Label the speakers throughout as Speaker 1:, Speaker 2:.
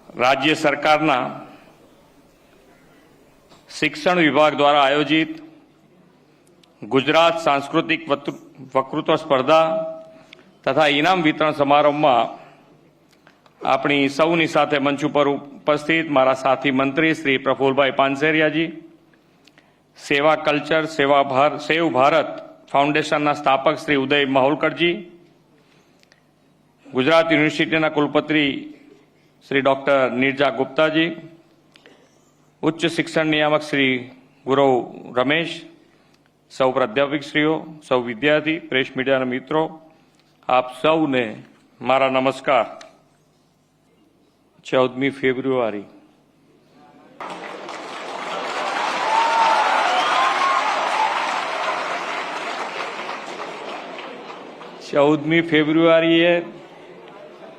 Speaker 1: राज्य सरकारना शिक्षण विभाग द्वारा आयोजित गुजरात सांस्कृतिक वक्तृत्व स्पर्धा तथा इनाम वितरण समारोह में अपनी सौनी साथे मंच पर उपस्थित मारा साथी मंत्री श्री प्रफुल्लभाई पानसेरियाजी, सेवा कल्चर सेव भारत फाउंडेशन स्थापक श्री उदय माहुलकरजी, गुजरात यूनिवर्सिटी कुलपति श्री डॉक्टर नीरजा गुप्ताजी, उच्च शिक्षण नियामक श्री गुरव रमेश, सौ प्राध्यापकश्रीओ, सौ विद्यार्थी प्रेस मीडिया मित्रों, आप सौने मारा नमस्कार। 14મી ફેબ્રુઆરી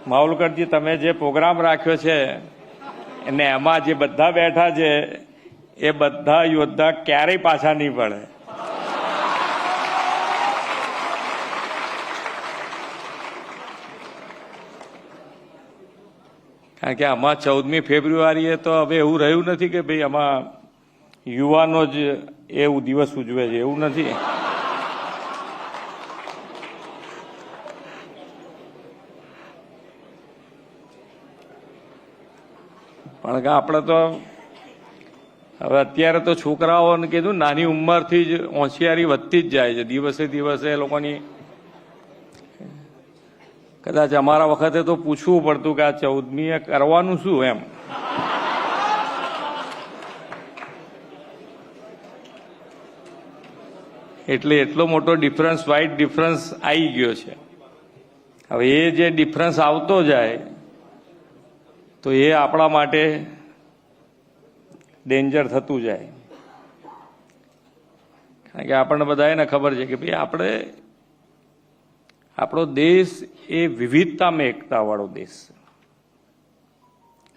Speaker 1: માવલકરજી તમે જે પ્રોગ્રામ રાખ્યો છે અને એમાં જે બધા બેઠા છે એ બધા યોદ્ધા ક્યારેય પાછા નહીં પડે। કારણ કે આમાં 14મી ફેબ્રુઆરીએ તો હવે એવું રહ્યું નથી કે ભાઈ આમાં યુવાનો જ એવું દિવસ ઉજવે છે, એવું નથી। પણ કે આપણે તો હવે અત્યારે તો છોકરાઓને કીધું નાની ઉંમરથી જ હોશિયારી વધતી જ જાય છે, દિવસે દિવસે એ લોકોની। કદાચ અમારા વખતે તો પૂછવું પડતું કે આ 14મીએ કરવાનું શું એમ। એટલે એટલો મોટો ડિફરન્સ, વાઇડ ડિફરન્સ આવી ગયો છે। હવે એ જે ડિફરન્સ આવતો જાય તો એ આપણા માટે ડેન્જર થતું જાય। કારણ કે આપણને બધાને ખબર છે કે ભાઈ આપણો દેશ એ વિવિધતામાં એકતાવાળો દેશ છે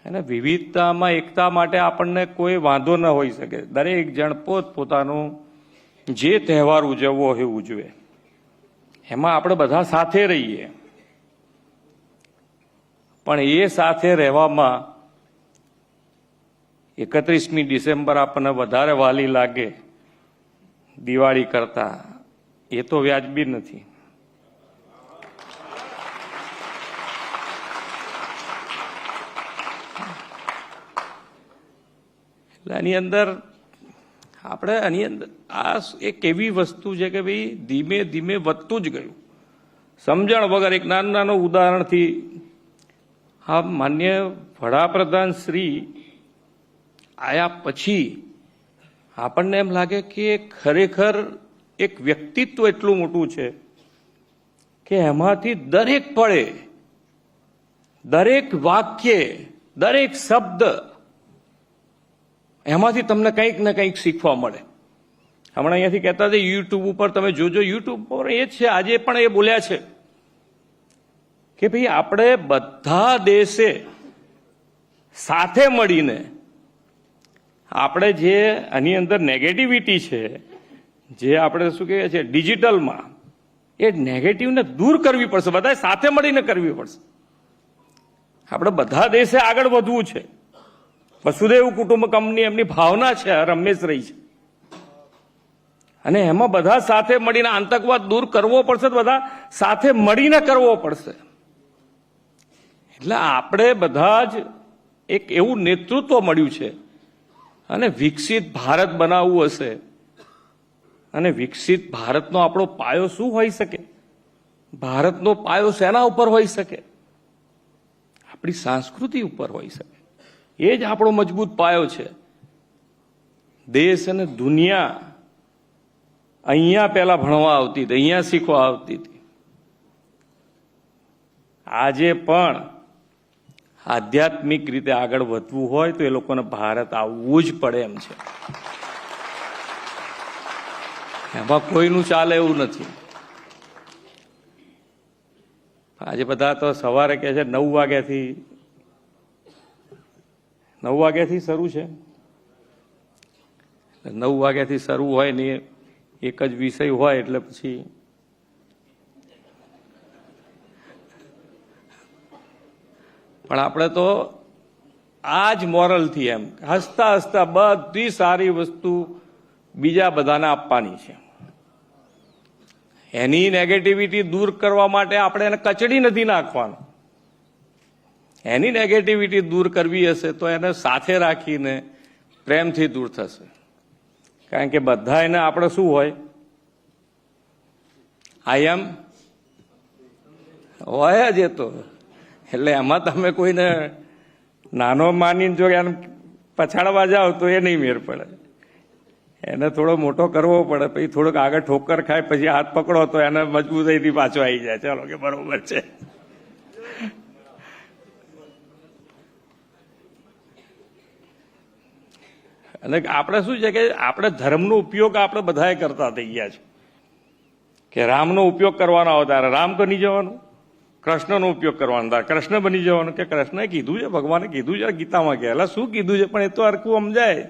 Speaker 1: અને વિવિધતામાં એકતા માટે આપણને કોઈ વાંધો ન હોઈ શકે। દરેક જણ પોતપોતાનું જે તહેવાર ઉજવવો હોય ઉજવે, એમાં આપણે બધા સાથે રહીએ। પણ એ સાથે રહેવામાં 31મી ડિસેમ્બર આપણને વધારે વાલી લાગે દિવાળી કરતા, એ તો વ્યાજબી નથી। આની અંદર આપણે આ એક એવી વસ્તુ છે કે ભાઈ ધીમે ધીમે વધતું જ ગયું। સમજણ વગર એક નાનું ઉદાહરણથી આ માન્ય વડાપ્રધાન શ્રી આયા પછી આપણને એમ લાગે કે ખરેખર એક વ્યક્તિત્વ એટલું મોટું છે કે એમાંથી દરેક પળે, દરેક વાક્ય, દરેક શબ્દ એમાંથી તમને કંઈક ને કંઈક શીખવા મળે। હમણાં અહીંયાથી કહેતા હતા યુટ્યુબ ઉપર તમે જોજો, યુટ્યુબ પર એ છે, આજે પણ એ બોલ્યા છે કે ભાઈ આપણે બધા દેશે સાથે મળીને આપણે જે આની અંદર નેગેટિવિટી છે, જે આપણે શું કહીએ છીએ ડિજિટલમાં, એ નેગેટિવને દૂર કરવી પડશે, બધા સાથે મળીને કરવી પડશે। આપણે બધા દેશે આગળ વધવું છે। વસુદેવ કુટુંબકમની એમની ભાવના છે, રમેશ રહી છે, અને એમાં બધા સાથે મળીને આતંકવાદ દૂર કરવો પડશે, બધા સાથે મળીને કરવો પડશે। એટલે આપણે બધા જ એક એવું નેતૃત્વ મળ્યું છે અને વિકસિત ભારત બનાવવું હશે, અને વિકસિત ભારતનો આપણો પાયો શું હોઈ શકે? ભારતનો પાયો શેના ઉપર હોઈ શકે? આપણી સંસ્કૃતિ ઉપર હોઈ શકે। એ જ આપણો મજબૂત પાયો છે। દેશ અને દુનિયા અહીંયા પહેલા ભણવા આવતી હતી, અહીંયા શીખવા આવતી હતી। આજે પણ આધ્યાત્મિક રીતે આગળ વધવું હોય તો એ લોકોને ભારત આવવું જ પડે એમ છે। એમાં કોઈનું ચાલે એવું નથી। આજે બધા તો સવારે કહે છે 9 વાગ્યાથી શરૂ છે। 9 વાગ્યાથી શરૂ હોય ને એક જ વિષય હોય એટલે પછી પણ આપણે તો આ જ મોરલથી એમ હસતા હસતા બધી સારી વસ્તુ બીજા બધાને આપવાની છે. એની નેગેટિવિટી દૂર કરવા માટે આપણે એને કચડી નથી નાખવાનું. એની નેગેટિવિટી દૂર કરવી હશે તો એને સાથે રાખીને પ્રેમથી દૂર થશે. કારણ કે બધા એને આપણે શું હોય, આઈ એમ હોય જ. એ તો એટલે એમાં તમે કોઈને નાનો માનીને જો એને પછાડવા જાઓ તો એ નહીં મેળ પડે. એને થોડો મોટો કરવો પડે, પછી થોડોક આગળ ઠોકર ખાય, પછી હાથ પકડો તો એને મજબૂતાઈથી પાછો આવી જાય. ચાલો કે બરોબર છે. અને આપણે શું છે કે આપણે ધર્મનો ઉપયોગ આપણે બધાએ કરતા થઈ ગયા છે કે રામનો ઉપયોગ કરવાનો હોય ત્યારે રામ બની જવાનું, કૃષ્ણનો ઉપયોગ કરવાનો ત્યારે કૃષ્ણ બની જવાનું. કે કૃષ્ણએ કીધું છે, ભગવાને કીધું છે ગીતામાં, કે એટલે શું કીધું છે પણ એ તો હરખું સમજાય.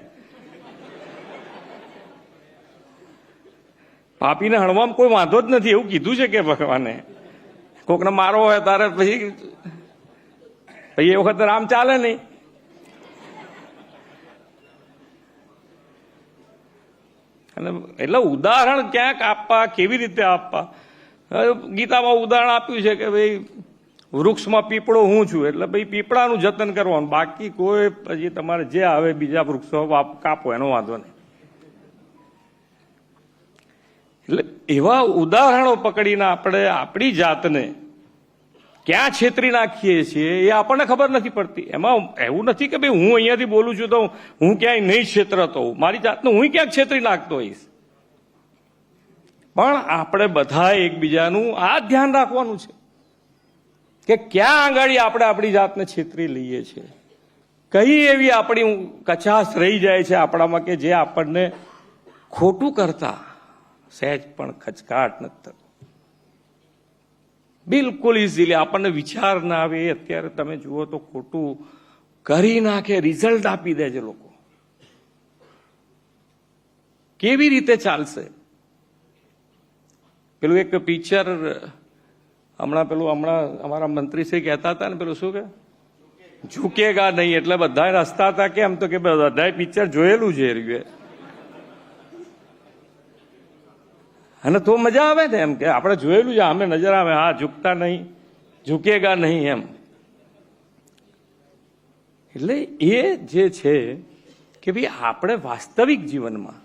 Speaker 1: પાપીને હણવામાં કોઈ વાંધો જ નથી એવું કીધું છે કે ભગવાને. કોકને મારો હોય તારે પછી એ વખત રામ ચાલે નહીં. અને એટલે ઉદાહરણ ક્યાંક આપવા, કેવી રીતે આપવા. ગીતામાં ઉદાહરણ આપ્યું છે કે ભાઈ વૃક્ષમાં પીપળો હું છું, એટલે ભાઈ પીપળાનું જતન કરવાનું, બાકી કોઈ પછી તમારે જે આવે બીજા વૃક્ષો કાપો એનો વાંધો નહીં. એટલે એવા ઉદાહરણો પકડીને આપણે આપણી જાતને ક્યાં છેતરી નાખીએ છીએ એ આપણને ખબર નથી પડતી. એમાં એવું નથી કે ભાઈ હું અહીંયાથી બોલું છું તો હું ક્યાંય નહીં છેતરતો હોઉં, મારી જાતને હું ક્યાંક છેતરી નાખતો હોઈશ. પણ આપણે બધા એકબીજાનું આ ધ્યાન રાખવાનું છે કે ક્યાં આંગળી આપણે આપણી જાતને છેતરી લઈએ છીએ, કઈ એવી આપણી કચાશ રહી જાય છે આપણામાં કે જે આપણને ખોટું કરતા સહેજ પણ ખચકાટ નથી થતો. બિલકુલ ઇઝીલી આપણને વિચાર ના આવે. અત્યારે તમે જુઓ તો ખોટું કરી નાખે, રિઝલ્ટ આપી દે છે લોકો. કેવી રીતે ચાલશે? પેલું એક પિક્ચર હમણાં અમારા મંત્રી શ્રી કહેતા હતા ને, પેલું શું કે ઝૂકેગા નહીં, એટલે બધા હસતા હતા. કેમ તો કે બધાએ પિક્ચર જોયેલું છે રહ્યું, અને તો મજા આવે ને એમ કે આપણે જોયેલું છે, અમે નજર આવે, હા ઝૂકતા નહીં, ઝૂકેગા નહીં એમ. એટલે એ જે છે કે ભાઈ આપણે વાસ્તવિક જીવનમાં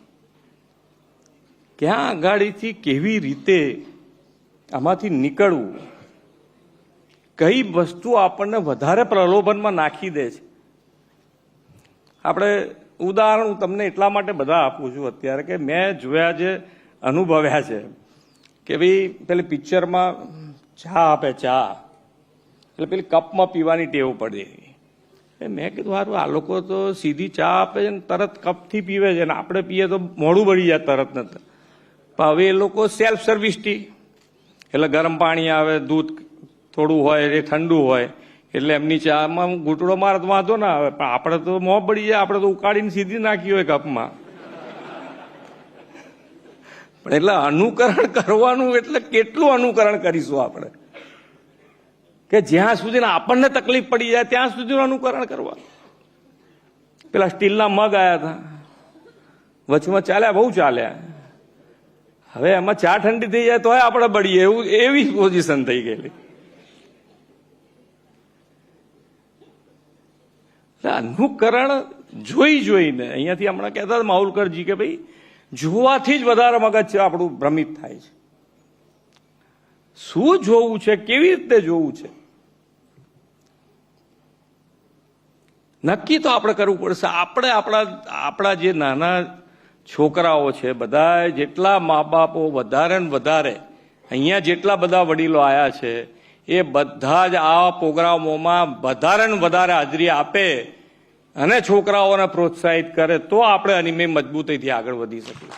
Speaker 1: ક્યાં આગાડીથી કેવી રીતે આમાંથી નીકળવું, કઈ વસ્તુ આપણને વધારે પ્રલોભનમાં નાખી દે છે. આપણે ઉદાહરણ હું તમને એટલા માટે બધા આપું છું અત્યારે કે મેં જોયા છે, અનુભવ્યા છે કે ભાઈ પેલી પિક્ચરમાં ચા આપે, ચા એટલે પેલી કપમાં પીવાની ટેવ પડી. મેં કીધું સારું, આ લોકો તો સીધી ચા આપે છે ને તરત કપથી પીવે છે, ને આપણે પીએ તો મોડું બળી જાય તરત ને. પણ હવે એ લોકો સેલ્ફ સર્વિસ ટી, એટલે ગરમ પાણી આવે, દૂધ થોડું હોય, એ ઠંડુ હોય, એટલે એમની ચામાં ઘૂંટડો મારે તો વાંધો ના આવે. પણ આપણે તો મોં બળી જાય, આપણે તો ઉકાળીને સીધી નાખી હોય કપમાં. એટલે અનુકરણ કરવાનું એટલે કેટલું અનુકરણ કરીશું આપણે કે જ્યાં સુધી આપણને તકલીફ પડી જાય ત્યાં સુધી અનુકરણ કરવાનું. પેલા સ્ટીલના મગ આવ્યા હતા, વચમાં ચાલ્યા, બહુ ચાલ્યા. હવે એમાં ચા ઠંડી થઈ જાય તો આપણે બળીએ, એવું એવી પોઝિશન થઈ ગયેલી. અનુકરણ જોઈને અહીંયાથી હમણાં કહેતા હતા માહુલકરજી કે ભાઈ જોવાથી જ વધારે મગજ આપણું ભ્રમિત થાય છે. શું જોવું છે, કેવી રીતે જોવું છે, નક્કી તો આપણે કરવું પડશે. આપણે આપણા જે નાના છોકરાઓ છે, બધા જેટલા મા બાપો વધારે ને વધારે અહીંયા જેટલા બધા વડીલો આવ્યા છે એ બધા જ આ પ્રોગ્રામોમાં વધારે ને વધારે હાજરી આપે અને છોકરાઓને પ્રોત્સાહિત કરે તો આપણે અનિમે મજબૂતીથી આગળ વધી શકીએ.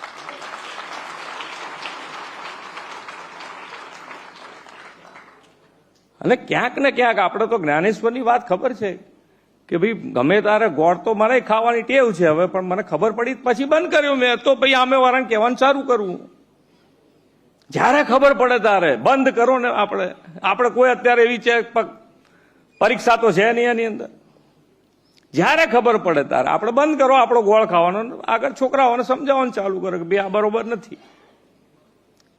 Speaker 1: અને ક્યાંક ને ક્યાંક આપણે તો જ્ઞાનેશ્વરની વાત ખબર છે કે ભાઈ ગમે તારે ગોળ તો મને ખાવાની ટેવ છે હવે, પણ મને ખબર પડી પછી બંધ કર્યું મેં. તો ભાઈ આમે વાળાને કહેવાનું સારું કરવું, જ્યારે ખબર પડે ત્યારે બંધ કરો ને. આપણે કોઈ અત્યારે એવી છે પરીક્ષા તો છે નહીં એની અંદર, જ્યારે ખબર પડે ત્યારે આપણે બંધ કરો આપણો ગોળ ખાવાનો, આગળ છોકરાઓને સમજાવવાનું ચાલુ કરો કે ભાઈ આ બરોબર નથી.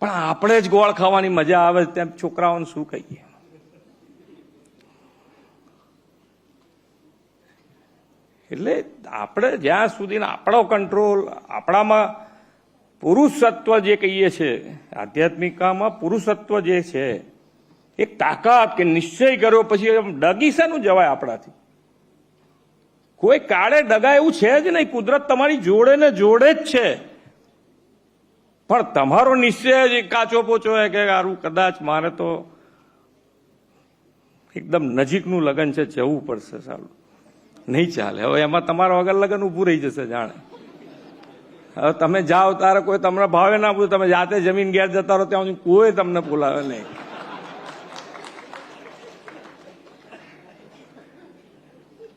Speaker 1: પણ આપણે જ ગોળ ખાવાની મજા આવે તેમ છોકરાઓને શું કહીએ? એટલે આપણે જ્યાં સુધી આપણો કંટ્રોલ, આપણામાં પુરુષત્વ જે કહીએ છીએ, આધ્યાત્મિકતામાં પુરુષત્વ જે છે, એક તાકાત કે નિશ્ચય કર્યો પછી ડગી શાનું જવાય આપણાથી? કોઈ કાળે ડગા એવું છે જ નહીં. કુદરત તમારી જોડે ને જોડે જ છે. પણ તમારો નિશ્ચય જ કાચો પોચો હોય કે આરું કદાચ મારે તો એકદમ નજીકનું લગ્ન છે, જવું પડશે, સારું નહીં ચાલે. હવે એમાં તમારા વગર લગ્ન ઊભું રહી જશે જાણે. હવે તમે જાઓ તારે કોઈ તમને ભાવે ના પૂછે, તમે જાતે જમીન ઘેર જતા રહો ત્યાં કોઈ તમને બોલાવે નહીં.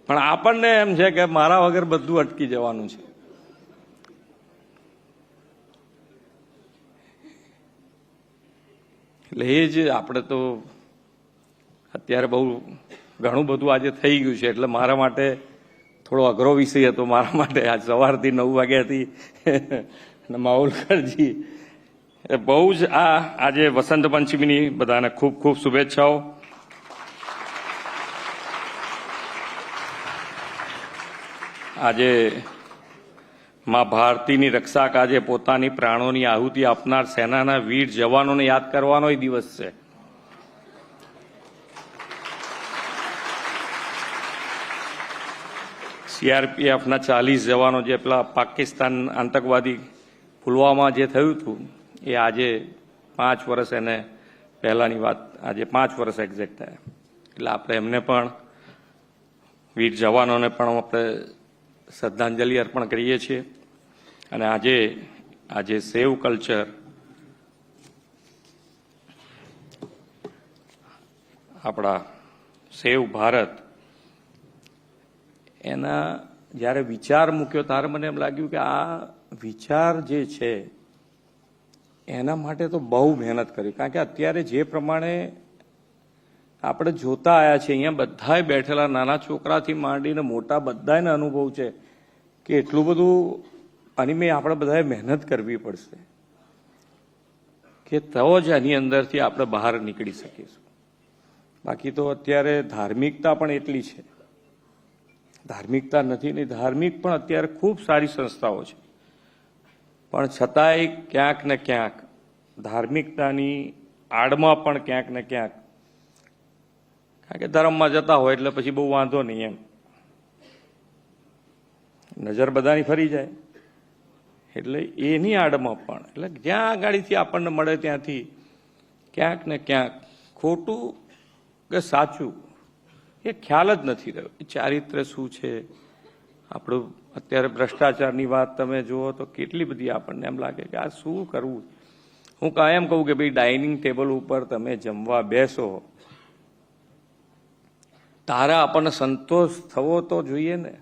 Speaker 1: પણ આપણને એમ છે કે મારા વગર બધું અટકી જવાનું છે. એટલે એ જ આપણે તો અત્યારે બહુ ઘણું બધું આજે થઈ ગયું છે. એટલે મારા માટે થોડો અઘરો વિષય હતો. મારા માટે આજ સવારથી 9 વાગ્યાથી માઉલકરજી બહુ જ આજે વસંત પંચમીની બધાને ખૂબ ખૂબ શુભેચ્છાઓ. આજે મા ભારતીની રક્ષા કાજે પોતાની પ્રાણોની આહુતિ આપનાર સેનાના વીર જવાનોને યાદ કરવાનો દિવસ છે. સીઆરપીએફના 40 જવાનો જે પેલા પાકિસ્તાન આતંકવાદી પુલવામા જે થયું હતું એ આજે 5 વર્ષ, એને પહેલાની વાત, આજે 5 વર્ષ એક્ઝેક્ટ થયા. એટલે આપણે એમને પણ, વીર જવાનોને પણ આપણે શ્રદ્ધાંજલિ અર્પણ કરીએ છીએ. અને આજે સેવ કલ્ચર, આપણા સેવ ભારત, એના જ્યારે વિચાર મૂક્યો ત્યારે મને એમ લાગ્યું કે આ વિચાર જે છે એના માટે તો બહુ મહેનત કરી. કારણ કે અત્યારે જે પ્રમાણે આપણે જોતા આવ્યા છીએ, અહીંયા બધાય બેઠેલા નાના છોકરાથી માંડીને મોટા બધાને અનુભવ છે કે એટલું બધું આની મેં આપણે બધાએ મહેનત કરવી પડશે કે તો જ આની અંદરથી આપણે બહાર નીકળી શકીશું. બાકી તો અત્યારે ધાર્મિકતા પણ એટલી છે, ધાર્મિકતા નથી નહીં. ધાર્મિક પણ અત્યારે ખૂબ સારી સંસ્થાઓ છે, પણ છતાંય ક્યાંક ને ક્યાંક ધાર્મિકતાની આડમાં પણ ક્યાંક ને ક્યાંક, કારણ કે ધર્મમાં જતા હોય એટલે પછી બહુ વાંધો નહીં, એમ નજર બધાની ફરી જાય. એટલે એની આડમાં પણ, એટલે જ્યાં આગાડીથી આપણને મળે ત્યાંથી ક્યાંક ને ક્યાંક ખોટું કે સાચું એ ખ્યાલ જ નથી રહ્યો. એ ચારિત્ર્ય શું છે આપણું. અત્યારે ભ્રષ્ટાચારની વાત તમે જુઓ તો કેટલી બધી આપણને એમ લાગે કે આ શું કરવું. હું કાયમ કહું કે ભાઈ ડાઇનિંગ ટેબલ ઉપર તમે જમવા બેસો તારે આપણને સંતોષ થવો તો જોઈએ ને.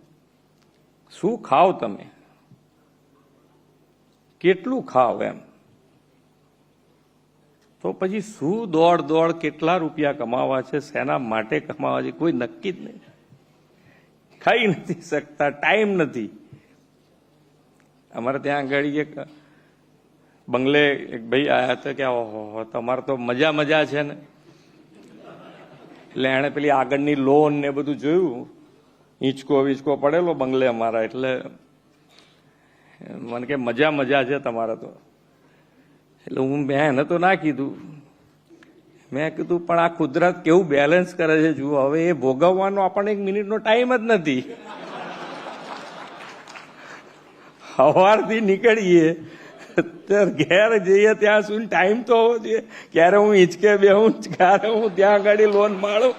Speaker 1: શું ખાવ તમે, કેટલું ખાવ, એમ તો પછી શું દોડ કેટલા રૂપિયા કમાવા છે, શેના માટે કમાવા છે, કોઈ નક્કી જ નહીં. ખાઈ નથી શકતા, ટાઈમ નથી. અમારે ત્યાં આગળ એક બંગલે એક ભાઈ આવ્યા હતા કે ઓહો તમારે તો મજા છે ને. એટલે એણે પેલી આગળની લોન ને બધું જોયું, હિંચકો પડેલો બંગલે અમારા. એટલે મને કે મજા છે તમારે તો. એટલે મેં એને તો ના કીધું, મેં કીધું પણ આ કુદરત કેવું બેલેન્સ કરે છે જુઓ. હવે એ ભોગવવાનો આપણને 1 મિનિટનો ટાઈમ જ નથી. સવારથી નીકળીએ ઘેર જઈએ ત્યાં સુધી ટાઈમ તો હોવો જોઈએ. ક્યારે હું હિંચકે બેહું, ક્યારે હું ત્યાં આગળ લોન માળું.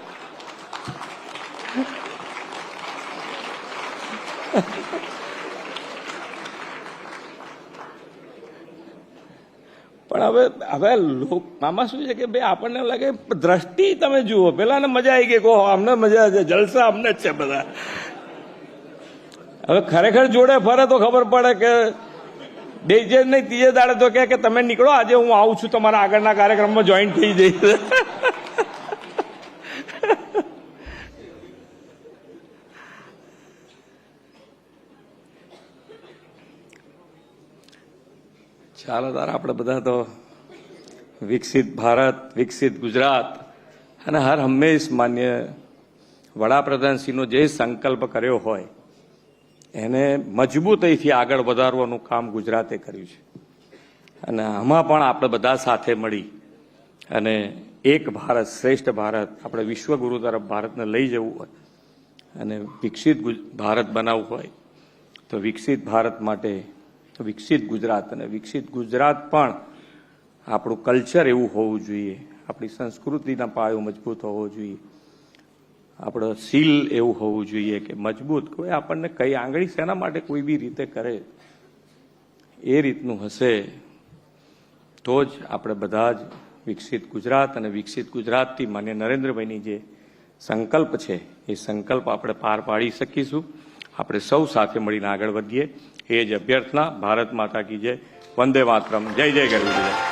Speaker 1: પણ હવે આમાં શું છે કે ભાઈ આપણને લાગે દ્રષ્ટિ તમે જુઓ. પેલાને મજા આવી ગઈ, કહો અમને મજા છે, જલસા અમને જ છે બધા. હવે ખરેખર જોડે ફરે તો ખબર પડે કે બેજે નહીં ત્રીજે દાડે તો કે તમે નીકળો, આજે હું આવું છું તમારા આગળના કાર્યક્રમમાં જોઈન થઈ જઈશ. ચાલો તાર આપણે બધા તો વિકસિત ભારત, વિકસિત ગુજરાત અને હર હંમેશ માન્ય વડાપ્રધાનશ્રીનો જે સંકલ્પ કર્યો હોય એને મજબૂતાઈથી આગળ વધારવાનું કામ ગુજરાતે કર્યું છે. અને આમાં પણ આપણે બધા સાથે મળી અને એક ભારત શ્રેષ્ઠ ભારત, આપણે વિશ્વગુરુ તરફ ભારતને લઈ જવું હોય અને વિકસિત ભારત બનાવવું હોય તો વિકસિત ભારત માટે વિકસિત ગુજરાત, અને વિકસિત ગુજરાત પણ આપણું કલ્ચર એવું હોવું જોઈએ, આપણી સંસ્કૃતિના પાયો મજબૂત હોવો જોઈએ, આપણો શીલ એવું હોવું જોઈએ કે મજબૂત, કોઈ આપણને કઈ આંગળી શેના માટે કોઈ બી રીતે કરે એ રીતનું હશે તો જ આપણે બધા જ વિકસિત ગુજરાત અને વિકસિત ગુજરાતથી માન્ય નરેન્દ્રભાઈની જે સંકલ્પ છે એ સંકલ્પ આપણે પાર પાડી શકીશું. આપણે સૌ સાથે મળીને આગળ વધીએ એ જ અભ્યર્થના. ભારત માતા કી જય. વંદે માતરમ. જય જય ગરવી.